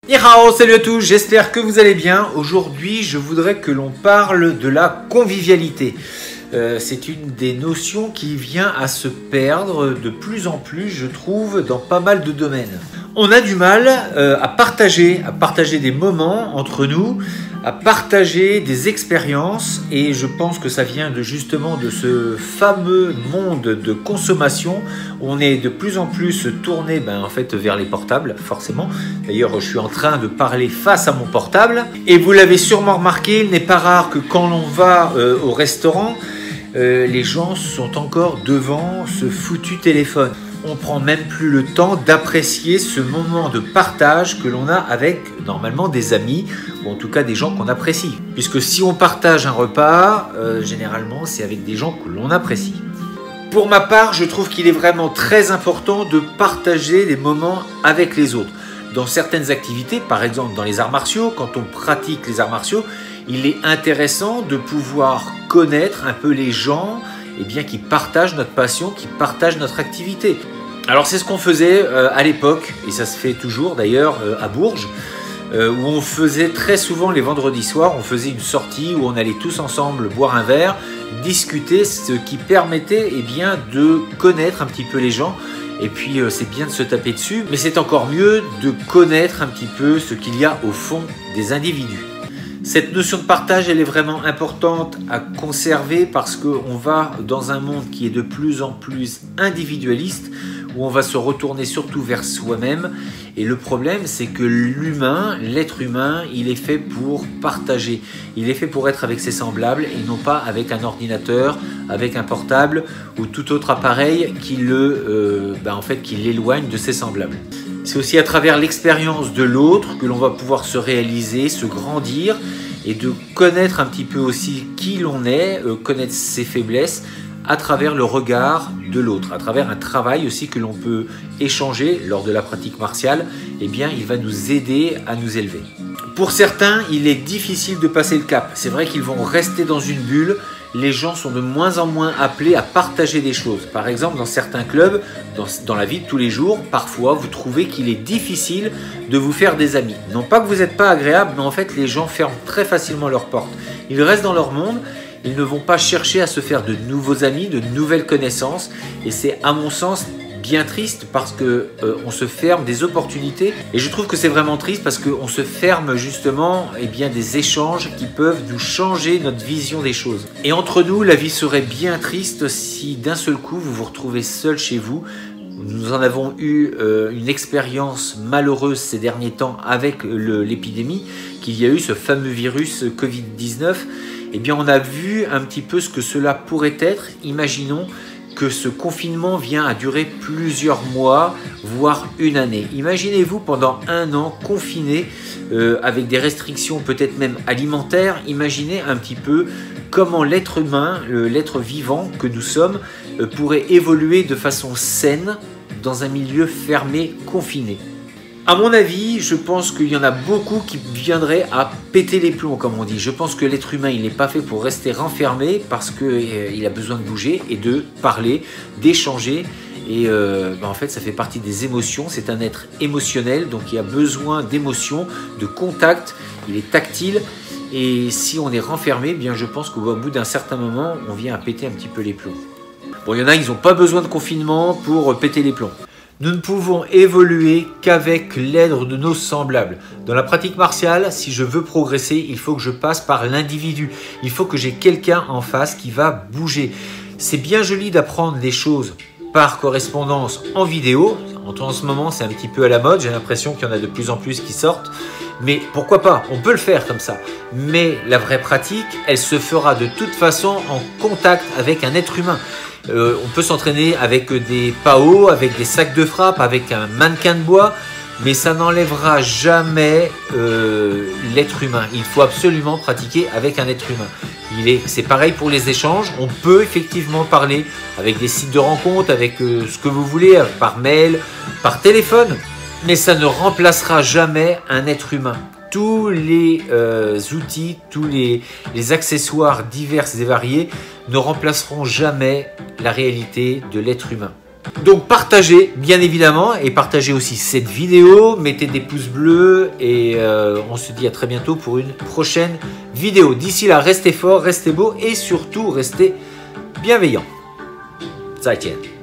Ni hao, salut à tous, j'espère que vous allez bien. Aujourd'hui, je voudrais que l'on parle de la convivialité. C'est une des notions qui vient à se perdre de plus en plus, je trouve, dans pas mal de domaines. On a du mal à partager des moments entre nous, à partager des expériences, et je pense que ça vient justement de ce fameux monde de consommation où on est de plus en plus tourné vers les portables, forcément. D'ailleurs, je suis en train de parler face à mon portable, et vous l'avez sûrement remarqué, il n'est pas rare que quand l'on va au restaurant, les gens sont encore devant ce foutu téléphone. On prend même plus le temps d'apprécier ce moment de partage que l'on a avec normalement des amis ou en tout cas des gens qu'on apprécie. Puisque si on partage un repas, généralement c'est avec des gens que l'on apprécie. Pour ma part, je trouve qu'il est vraiment très important de partager des moments avec les autres. Dans certaines activités, par exemple dans les arts martiaux, quand on pratique les arts martiaux, il est intéressant de pouvoir connaître un peu les gens qui partagent notre passion, qui partagent notre activité. Alors c'est ce qu'on faisait à l'époque, et ça se fait toujours d'ailleurs à Bourges, où on faisait très souvent les vendredis soirs, on faisait une sortie où on allait tous ensemble boire un verre, discuter, ce qui permettait de connaître un petit peu les gens. Et puis c'est bien de se taper dessus, mais c'est encore mieux de connaître un petit peu ce qu'il y a au fond des individus. Cette notion de partage, elle est vraiment importante à conserver parce qu'on va dans un monde qui est de plus en plus individualiste, où on va se retourner surtout vers soi-même. Et le problème, c'est que l'humain, l'être humain, il est fait pour partager. Il est fait pour être avec ses semblables et non pas avec un ordinateur, avec un portable ou tout autre appareil qui l'éloigne de ses semblables. C'est aussi à travers l'expérience de l'autre que l'on va pouvoir se réaliser, se grandir et de connaître un petit peu aussi qui l'on est, connaître ses faiblesses à travers le regard de l'autre, à travers un travail aussi que l'on peut échanger lors de la pratique martiale, il va nous aider à nous élever. Pour certains, il est difficile de passer le cap. C'est vrai qu'ils vont rester dans une bulle. Les gens sont de moins en moins appelés à partager des choses. Par exemple, dans certains clubs, dans la vie de tous les jours, parfois vous trouvez qu'il est difficile de vous faire des amis. Non pas que vous n'êtes pas agréable, mais en fait les gens ferment très facilement leurs portes. Ils restent dans leur monde, ils ne vont pas chercher à se faire de nouveaux amis, de nouvelles connaissances. Et c'est à mon sens bien triste parce que on se ferme des opportunités, et je trouve que c'est vraiment triste parce qu'on se ferme justement des échanges qui peuvent nous changer notre vision des choses. Et entre nous, la vie serait bien triste si d'un seul coup vous vous retrouvez seul chez vous. Nous en avons eu une expérience malheureuse ces derniers temps avec l'épidémie qu'il y a eu, ce fameux virus Covid-19. On a vu un petit peu ce que cela pourrait être. Imaginons que ce confinement vient à durer plusieurs mois, voire une année. Imaginez-vous pendant un an confiné avec des restrictions peut-être même alimentaires. Imaginez un petit peu comment l'être humain, l'être vivant que nous sommes, pourrait évoluer de façon saine dans un milieu fermé, confiné. À mon avis, je pense qu'il y en a beaucoup qui viendraient à péter les plombs, comme on dit. Je pense que l'être humain, il n'est pas fait pour rester renfermé parce qu'il a besoin de bouger et de parler, d'échanger. Et en fait, ça fait partie des émotions. C'est un être émotionnel, donc il a besoin d'émotions, de contact. Il est tactile. Et si on est renfermé, je pense qu'au bout d'un certain moment, on vient à péter un petit peu les plombs. Bon, il y en a, ils n'ont pas besoin de confinement pour péter les plombs. Nous ne pouvons évoluer qu'avec l'aide de nos semblables. Dans la pratique martiale, si je veux progresser, il faut que je passe par l'individu. Il faut que j'ai quelqu'un en face qui va bouger. C'est bien joli d'apprendre des choses par correspondance en vidéo. En ce moment, c'est un petit peu à la mode. J'ai l'impression qu'il y en a de plus en plus qui sortent. Mais pourquoi pas? On peut le faire comme ça. Mais la vraie pratique, elle se fera de toute façon en contact avec un être humain. On peut s'entraîner avec des PAO, avec des sacs de frappe, avec un mannequin de bois, mais ça n'enlèvera jamais l'être humain. Il faut absolument pratiquer avec un être humain. C'est pareil pour les échanges. On peut effectivement parler avec des sites de rencontres, avec ce que vous voulez, par mail, par téléphone, mais ça ne remplacera jamais un être humain. Tous les outils, tous les accessoires divers et variés ne remplaceront jamais la réalité de l'être humain. Donc partagez bien évidemment et partagez aussi cette vidéo, mettez des pouces bleus et on se dit à très bientôt pour une prochaine vidéo. D'ici là, restez forts, restez beaux et surtout restez bienveillants. 再见。